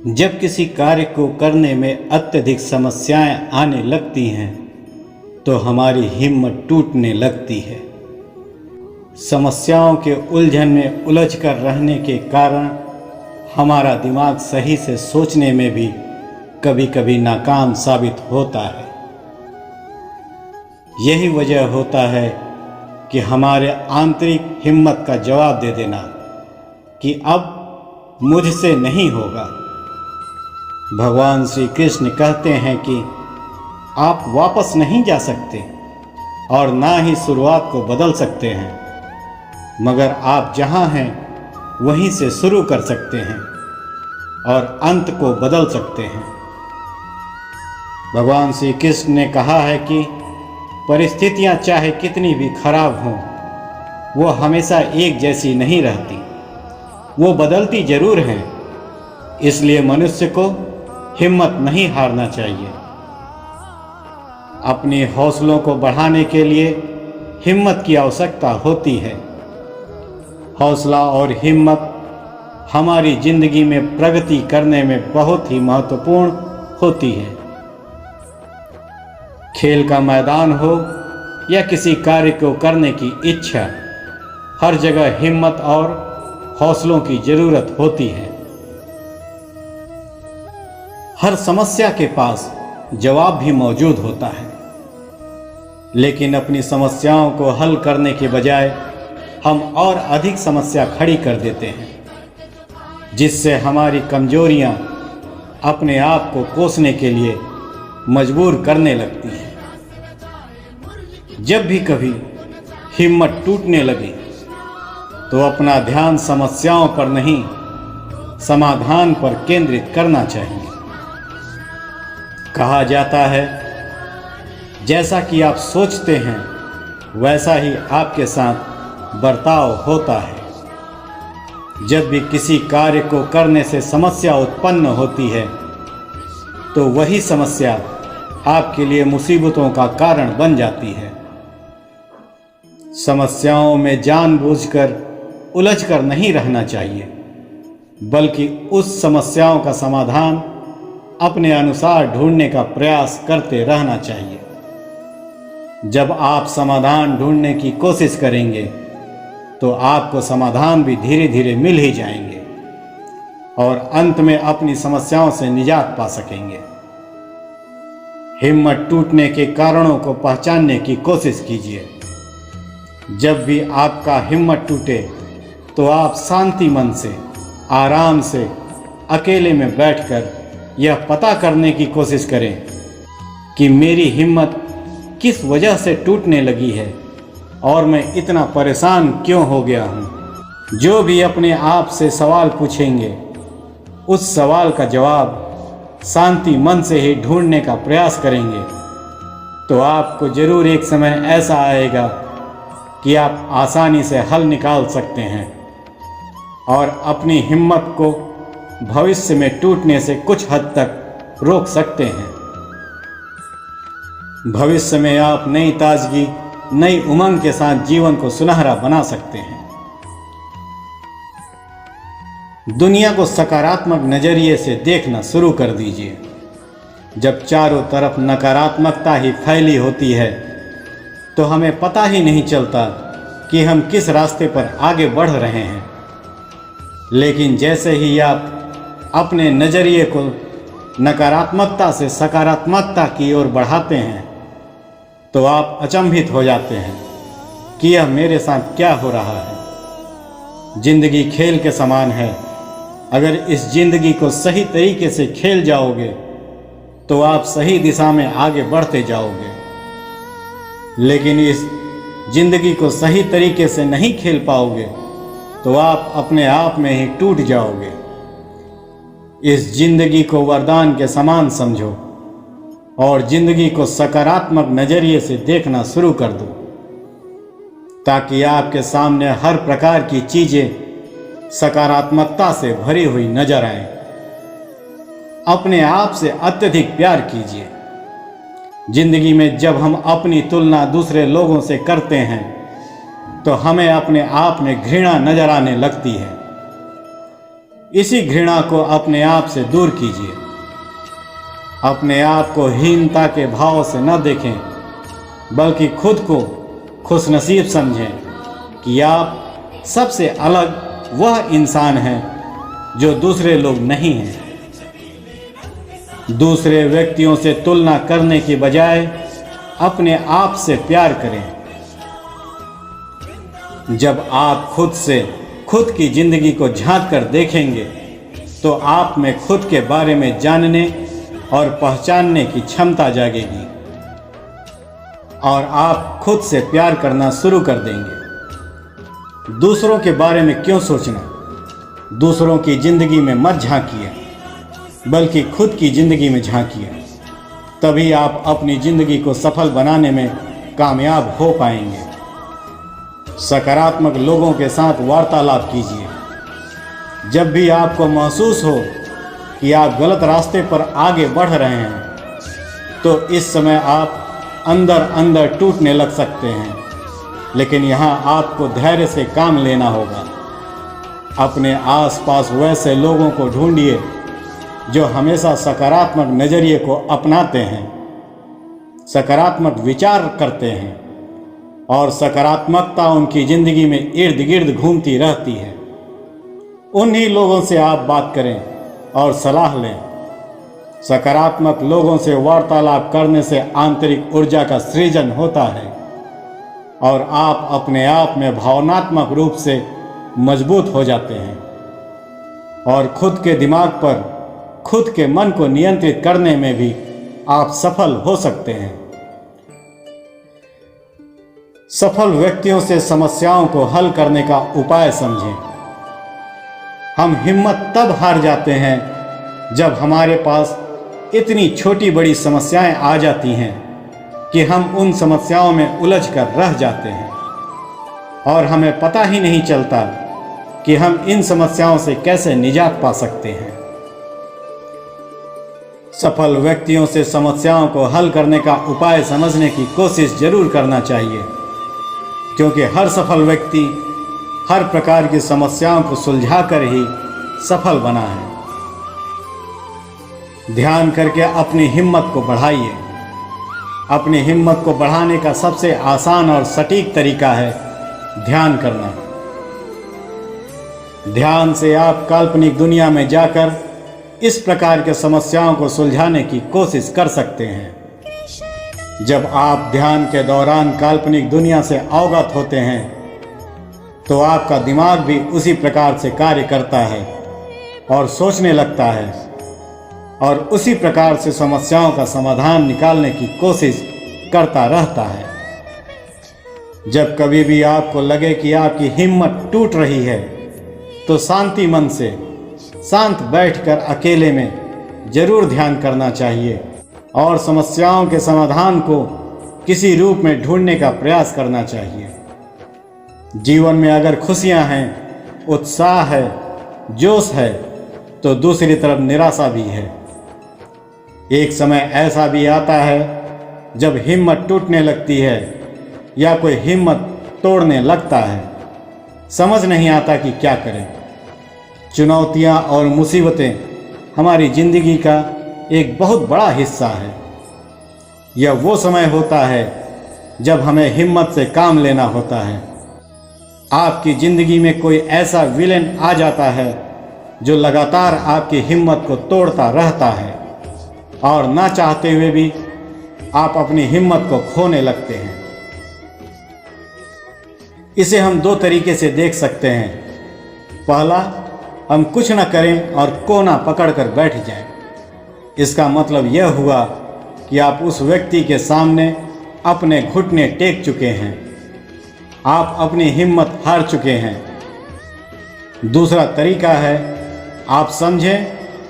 जब किसी कार्य को करने में अत्यधिक समस्याएं आने लगती हैं तो हमारी हिम्मत टूटने लगती है। समस्याओं के उलझन में उलझ कर रहने के कारण हमारा दिमाग सही से सोचने में भी कभी कभी नाकाम साबित होता है। यही वजह होता है कि हमारे आंतरिक हिम्मत का जवाब दे देना कि अब मुझसे नहीं होगा। भगवान श्री कृष्ण कहते हैं कि आप वापस नहीं जा सकते और ना ही शुरुआत को बदल सकते हैं, मगर आप जहां हैं वहीं से शुरू कर सकते हैं और अंत को बदल सकते हैं। भगवान श्री कृष्ण ने कहा है कि परिस्थितियां चाहे कितनी भी खराब हों, वो हमेशा एक जैसी नहीं रहती, वो बदलती जरूर हैं। इसलिए मनुष्य को हिम्मत नहीं हारना चाहिए। अपने हौसलों को बढ़ाने के लिए हिम्मत की आवश्यकता होती है। हौसला और हिम्मत हमारी जिंदगी में प्रगति करने में बहुत ही महत्वपूर्ण होती है। खेल का मैदान हो या किसी कार्य को करने की इच्छा, हर जगह हिम्मत और हौसलों की जरूरत होती है। हर समस्या के पास जवाब भी मौजूद होता है, लेकिन अपनी समस्याओं को हल करने के बजाय हम और अधिक समस्या खड़ी कर देते हैं, जिससे हमारी कमजोरियां अपने आप को कोसने के लिए मजबूर करने लगती हैं। जब भी कभी हिम्मत टूटने लगे तो अपना ध्यान समस्याओं पर नहीं, समाधान पर केंद्रित करना चाहिए। कहा जाता है, जैसा कि आप सोचते हैं वैसा ही आपके साथ बर्ताव होता है। जब भी किसी कार्य को करने से समस्या उत्पन्न होती है तो वही समस्या आपके लिए मुसीबतों का कारण बन जाती है। समस्याओं में जानबूझकर उलझकर नहीं रहना चाहिए, बल्कि उस समस्याओं का समाधान अपने अनुसार ढूंढने का प्रयास करते रहना चाहिए। जब आप समाधान ढूंढने की कोशिश करेंगे तो आपको समाधान भी धीरे धीरे मिल ही जाएंगे और अंत में अपनी समस्याओं से निजात पा सकेंगे। हिम्मत टूटने के कारणों को पहचानने की कोशिश कीजिए। जब भी आपका हिम्मत टूटे तो आप शांति मन से, आराम से, अकेले में बैठकर यह पता करने की कोशिश करें कि मेरी हिम्मत किस वजह से टूटने लगी है और मैं इतना परेशान क्यों हो गया हूँ। जो भी अपने आप से सवाल पूछेंगे, उस सवाल का जवाब शांति मन से ही ढूंढने का प्रयास करेंगे तो आपको जरूर एक समय ऐसा आएगा कि आप आसानी से हल निकाल सकते हैं और अपनी हिम्मत को भविष्य में टूटने से कुछ हद तक रोक सकते हैं। भविष्य में आप नई ताजगी, नई उमंग के साथ जीवन को सुनहरा बना सकते हैं। दुनिया को सकारात्मक नजरिए से देखना शुरू कर दीजिए। जब चारों तरफ नकारात्मकता ही फैली होती है तो हमें पता ही नहीं चलता कि हम किस रास्ते पर आगे बढ़ रहे हैं। लेकिन जैसे ही आप अपने नज़रिए को नकारात्मकता से सकारात्मकता की ओर बढ़ाते हैं तो आप अचंभित हो जाते हैं कि यह मेरे साथ क्या हो रहा है। जिंदगी खेल के समान है। अगर इस जिंदगी को सही तरीके से खेल जाओगे तो आप सही दिशा में आगे बढ़ते जाओगे, लेकिन इस जिंदगी को सही तरीके से नहीं खेल पाओगे तो आप अपने आप में ही टूट जाओगे। इस जिंदगी को वरदान के समान समझो और जिंदगी को सकारात्मक नजरिए से देखना शुरू कर दो, ताकि आपके सामने हर प्रकार की चीजें सकारात्मकता से भरी हुई नजर आए। अपने आप से अत्यधिक प्यार कीजिए। जिंदगी में जब हम अपनी तुलना दूसरे लोगों से करते हैं तो हमें अपने आप में घृणा नजर आने लगती है। इसी घृणा को अपने आप से दूर कीजिए। अपने आप को हीनता के भाव से न देखें, बल्कि खुद को खुशनसीब समझें कि आप सबसे अलग वह इंसान हैं जो दूसरे लोग नहीं हैं। दूसरे व्यक्तियों से तुलना करने की बजाय अपने आप से प्यार करें। जब आप खुद की जिंदगी को झांक कर देखेंगे तो आप में खुद के बारे में जानने और पहचानने की क्षमता जागेगी और आप खुद से प्यार करना शुरू कर देंगे। दूसरों के बारे में क्यों सोचना? दूसरों की जिंदगी में मत झांकिए, बल्कि खुद की जिंदगी में झांकिए। तभी आप अपनी जिंदगी को सफल बनाने में कामयाब हो पाएंगे। सकारात्मक लोगों के साथ वार्तालाप कीजिए। जब भी आपको महसूस हो कि आप गलत रास्ते पर आगे बढ़ रहे हैं, तो इस समय आप अंदर अंदर टूटने लग सकते हैं, लेकिन यहाँ आपको धैर्य से काम लेना होगा। अपने आसपास वैसे लोगों को ढूंढिए जो हमेशा सकारात्मक नज़रिए को अपनाते हैं, सकारात्मक विचार करते हैं और सकारात्मकता उनकी ज़िंदगी में इर्द गिर्द घूमती रहती है। उन्हीं लोगों से आप बात करें और सलाह लें। सकारात्मक लोगों से वार्तालाप करने से आंतरिक ऊर्जा का सृजन होता है और आप अपने आप में भावनात्मक रूप से मजबूत हो जाते हैं और खुद के दिमाग पर, खुद के मन को नियंत्रित करने में भी आप सफल हो सकते हैं। सफल व्यक्तियों से समस्याओं को हल करने का उपाय समझें। हम हिम्मत तब हार जाते हैं जब हमारे पास इतनी छोटी बड़ी समस्याएं आ जाती हैं कि हम उन समस्याओं में उलझ कर रह जाते हैं और हमें पता ही नहीं चलता कि हम इन समस्याओं से कैसे निजात पा सकते हैं। सफल व्यक्तियों से समस्याओं को हल करने का उपाय समझने की कोशिश जरूर करना चाहिए, क्योंकि हर सफल व्यक्ति हर प्रकार की समस्याओं को सुलझाकर ही सफल बना है। ध्यान करके अपनी हिम्मत को बढ़ाइए। अपनी हिम्मत को बढ़ाने का सबसे आसान और सटीक तरीका है ध्यान करना। ध्यान से आप काल्पनिक दुनिया में जाकर इस प्रकार के समस्याओं को सुलझाने की कोशिश कर सकते हैं। जब आप ध्यान के दौरान काल्पनिक दुनिया से अवगत होते हैं तो आपका दिमाग भी उसी प्रकार से कार्य करता है और सोचने लगता है और उसी प्रकार से समस्याओं का समाधान निकालने की कोशिश करता रहता है। जब कभी भी आपको लगे कि आपकी हिम्मत टूट रही है तो शांति मन से शांत बैठकर अकेले में जरूर ध्यान करना चाहिए और समस्याओं के समाधान को किसी रूप में ढूंढने का प्रयास करना चाहिए। जीवन में अगर खुशियां हैं, उत्साह है, जोश है, तो दूसरी तरफ निराशा भी है। एक समय ऐसा भी आता है जब हिम्मत टूटने लगती है या कोई हिम्मत तोड़ने लगता है। समझ नहीं आता कि क्या करें। चुनौतियां और मुसीबतें हमारी ज़िंदगी का एक बहुत बड़ा हिस्सा है। यह वो समय होता है जब हमें हिम्मत से काम लेना होता है। आपकी ज़िंदगी में कोई ऐसा विलेन आ जाता है जो लगातार आपकी हिम्मत को तोड़ता रहता है और ना चाहते हुए भी आप अपनी हिम्मत को खोने लगते हैं। इसे हम दो तरीके से देख सकते हैं। पहला, हम कुछ न करें और कोना पकड़कर बैठ जाएं। इसका मतलब यह हुआ कि आप उस व्यक्ति के सामने अपने घुटने टेक चुके हैं, आप अपनी हिम्मत हार चुके हैं। दूसरा तरीका है, आप समझें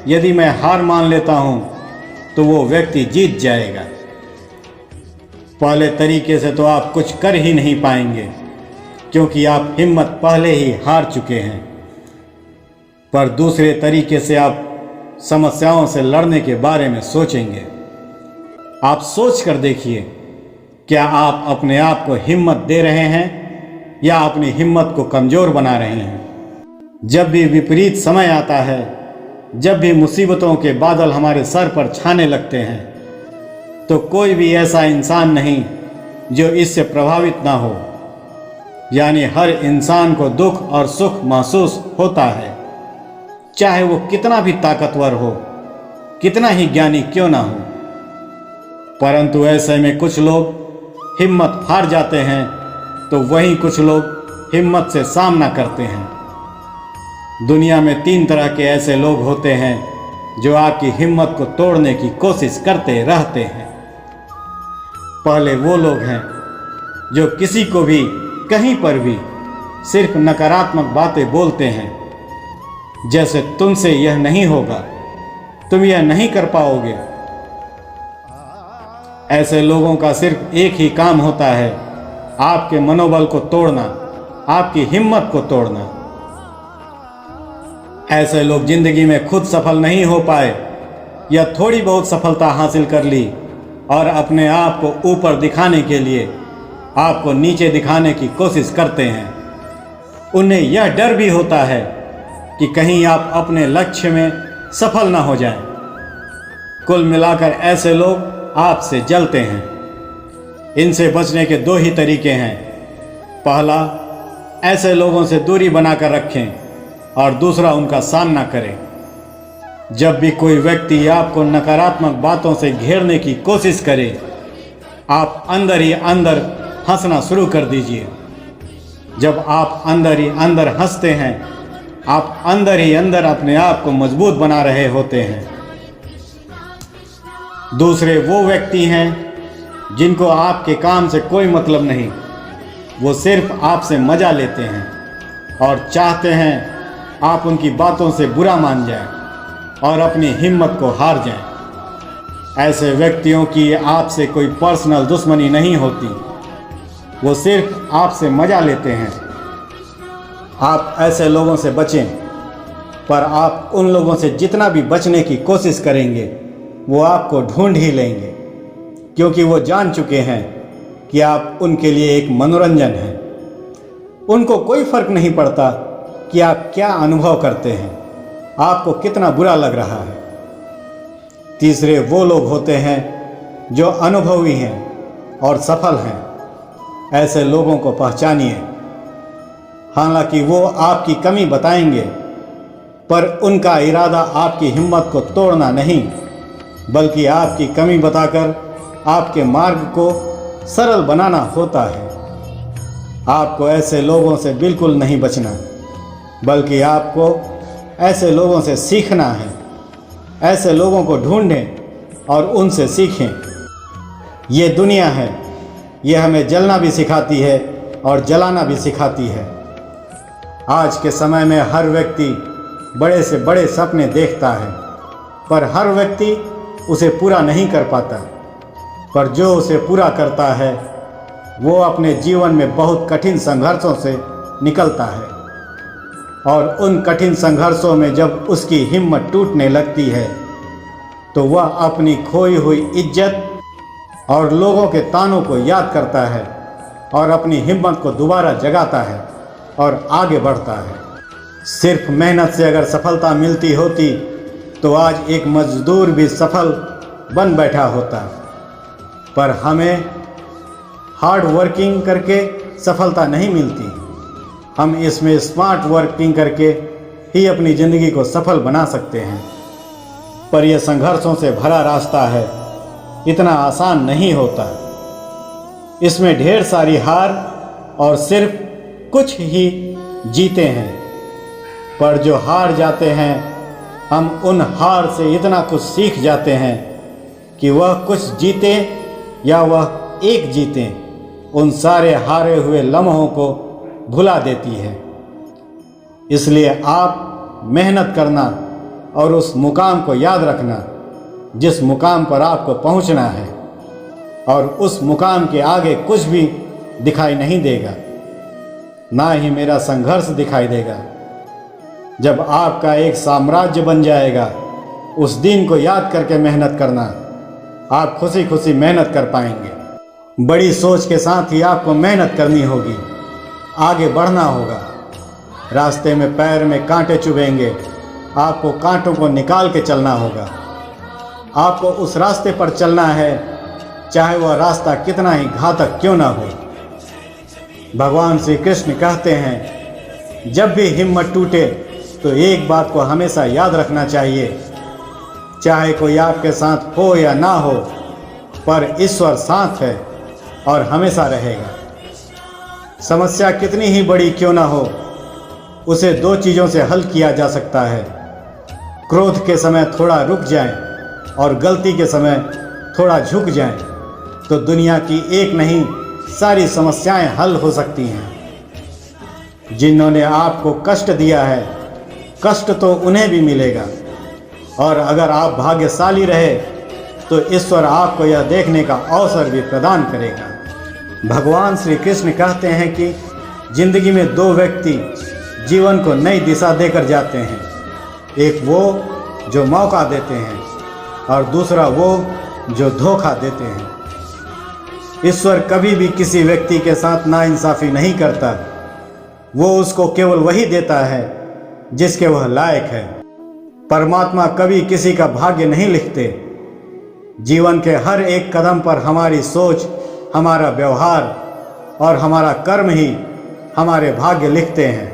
यदि मैं हार मान लेता हूं तो वो व्यक्ति जीत जाएगा। पहले तरीके से तो आप कुछ कर ही नहीं पाएंगे क्योंकि आप हिम्मत पहले ही हार चुके हैं। पर दूसरे तरीके से आप समस्याओं से लड़ने के बारे में सोचेंगे। आप सोच कर देखिए, क्या आप अपने आप को हिम्मत दे रहे हैं या अपनी हिम्मत को कमज़ोर बना रहे हैं? जब भी विपरीत समय आता है, जब भी मुसीबतों के बादल हमारे सर पर छाने लगते हैं, तो कोई भी ऐसा इंसान नहीं जो इससे प्रभावित ना हो। यानी हर इंसान को दुख और सुख महसूस होता है, चाहे वो कितना भी ताकतवर हो, कितना ही ज्ञानी क्यों ना हो। परंतु ऐसे में कुछ लोग हिम्मत हार जाते हैं, तो वहीं कुछ लोग हिम्मत से सामना करते हैं। दुनिया में 3 तरह के ऐसे लोग होते हैं जो आपकी हिम्मत को तोड़ने की कोशिश करते रहते हैं। पहले वो लोग हैं जो किसी को भी कहीं पर भी सिर्फ नकारात्मक बातें बोलते हैं, जैसे तुमसे यह नहीं होगा, तुम यह नहीं कर पाओगे। ऐसे लोगों का सिर्फ एक ही काम होता है, आपके मनोबल को तोड़ना, आपकी हिम्मत को तोड़ना। ऐसे लोग जिंदगी में खुद सफल नहीं हो पाए या थोड़ी बहुत सफलता हासिल कर ली और अपने आप को ऊपर दिखाने के लिए आपको नीचे दिखाने की कोशिश करते हैं। उन्हें यह डर भी होता है कि कहीं आप अपने लक्ष्य में सफल ना हो जाएं। कुल मिलाकर ऐसे लोग आपसे जलते हैं। इनसे बचने के 2 ही तरीके हैं। पहला, ऐसे लोगों से दूरी बनाकर रखें और दूसरा, उनका सामना करें। जब भी कोई व्यक्ति आपको नकारात्मक बातों से घेरने की कोशिश करे, आप अंदर ही अंदर हंसना शुरू कर दीजिए। जब आप अंदर ही अंदर हंसते हैं, आप अंदर ही अंदर अपने आप को मजबूत बना रहे होते हैं। दूसरे वो व्यक्ति हैं जिनको आपके काम से कोई मतलब नहीं, वो सिर्फ आपसे मजा लेते हैं और चाहते हैं आप उनकी बातों से बुरा मान जाएं और अपनी हिम्मत को हार जाएं। ऐसे व्यक्तियों की आपसे कोई पर्सनल दुश्मनी नहीं होती, वो सिर्फ आपसे मजा लेते हैं। आप ऐसे लोगों से बचें, पर आप उन लोगों से जितना भी बचने की कोशिश करेंगे, वो आपको ढूंढ ही लेंगे, क्योंकि वो जान चुके हैं कि आप उनके लिए एक मनोरंजन हैं। उनको कोई फर्क नहीं पड़ता कि आप क्या अनुभव करते हैं, आपको कितना बुरा लग रहा है। तीसरे वो लोग होते हैं जो अनुभवी हैं और सफल हैं। ऐसे लोगों को पहचानिए। हालांकि वो आपकी कमी बताएंगे, पर उनका इरादा आपकी हिम्मत को तोड़ना नहीं, बल्कि आपकी कमी बताकर आपके मार्ग को सरल बनाना होता है। आपको ऐसे लोगों से बिल्कुल नहीं बचना, बल्कि आपको ऐसे लोगों से सीखना है। ऐसे लोगों को ढूंढें और उनसे सीखें। ये दुनिया है, ये हमें जलना भी सिखाती है और जलाना भी सिखाती है। आज के समय में हर व्यक्ति बड़े से बड़े सपने देखता है, पर हर व्यक्ति उसे पूरा नहीं कर पाता। पर जो उसे पूरा करता है, वो अपने जीवन में बहुत कठिन संघर्षों से निकलता है, और उन कठिन संघर्षों में जब उसकी हिम्मत टूटने लगती है, तो वह अपनी खोई हुई इज्जत और लोगों के तानों को याद करता है और अपनी हिम्मत को दोबारा जगाता है और आगे बढ़ता है। सिर्फ मेहनत से अगर सफलता मिलती होती, तो आज एक मजदूर भी सफल बन बैठा होता। पर हमें हार्ड वर्किंग करके सफलता नहीं मिलती, हम इसमें स्मार्ट वर्किंग करके ही अपनी ज़िंदगी को सफल बना सकते हैं। पर यह संघर्षों से भरा रास्ता है, इतना आसान नहीं होता। इसमें ढेर सारी हार और सिर्फ कुछ ही जीते हैं। पर जो हार जाते हैं, हम उन हार से इतना कुछ सीख जाते हैं कि वह कुछ जीते या वह एक जीते, उन सारे हारे हुए लम्हों को भुला देती है। इसलिए आप मेहनत करना और उस मुकाम को याद रखना जिस मुकाम पर आपको पहुंचना है, और उस मुकाम के आगे कुछ भी दिखाई नहीं देगा, ना ही मेरा संघर्ष दिखाई देगा। जब आपका एक साम्राज्य बन जाएगा, उस दिन को याद करके मेहनत करना, आप खुशी खुशी मेहनत कर पाएंगे। बड़ी सोच के साथ ही आपको मेहनत करनी होगी, आगे बढ़ना होगा। रास्ते में पैर में कांटे चुभेंगे, आपको कांटों को निकाल के चलना होगा। आपको उस रास्ते पर चलना है, चाहे वह रास्ता कितना ही घातक क्यों ना हो। भगवान श्री कृष्ण कहते हैं, जब भी हिम्मत टूटे तो एक बात को हमेशा याद रखना चाहिए, चाहे कोई आपके साथ हो या ना हो, पर ईश्वर साथ है और हमेशा रहेगा। समस्या कितनी ही बड़ी क्यों ना हो, उसे दो चीज़ों से हल किया जा सकता है। क्रोध के समय थोड़ा रुक जाएं और गलती के समय थोड़ा झुक जाएं, तो दुनिया की एक नहीं सारी समस्याएं हल हो सकती हैं। जिन्होंने आपको कष्ट दिया है, कष्ट तो उन्हें भी मिलेगा, और अगर आप भाग्यशाली रहे तो ईश्वर आपको यह देखने का अवसर भी प्रदान करेगा। भगवान श्री कृष्ण कहते हैं कि जिंदगी में दो व्यक्ति जीवन को नई दिशा देकर जाते हैं, एक वो जो मौका देते हैं और दूसरा वो जो धोखा देते हैं। ईश्वर कभी भी किसी व्यक्ति के साथ नाइंसाफ़ी नहीं करता, वो उसको केवल वही देता है जिसके वह लायक है। परमात्मा कभी किसी का भाग्य नहीं लिखते। जीवन के हर एक कदम पर हमारी सोच, हमारा व्यवहार और हमारा कर्म ही हमारे भाग्य लिखते हैं।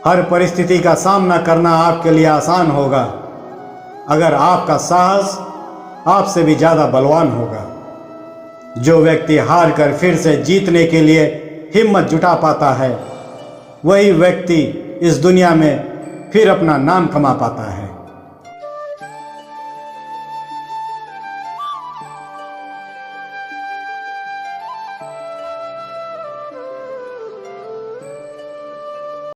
हर परिस्थिति का सामना करना आपके लिए आसान होगा अगर आपका साहस आपसे भी ज़्यादा बलवान होगा। जो व्यक्ति हार कर फिर से जीतने के लिए हिम्मत जुटा पाता है, वही व्यक्ति इस दुनिया में फिर अपना नाम कमा पाता है।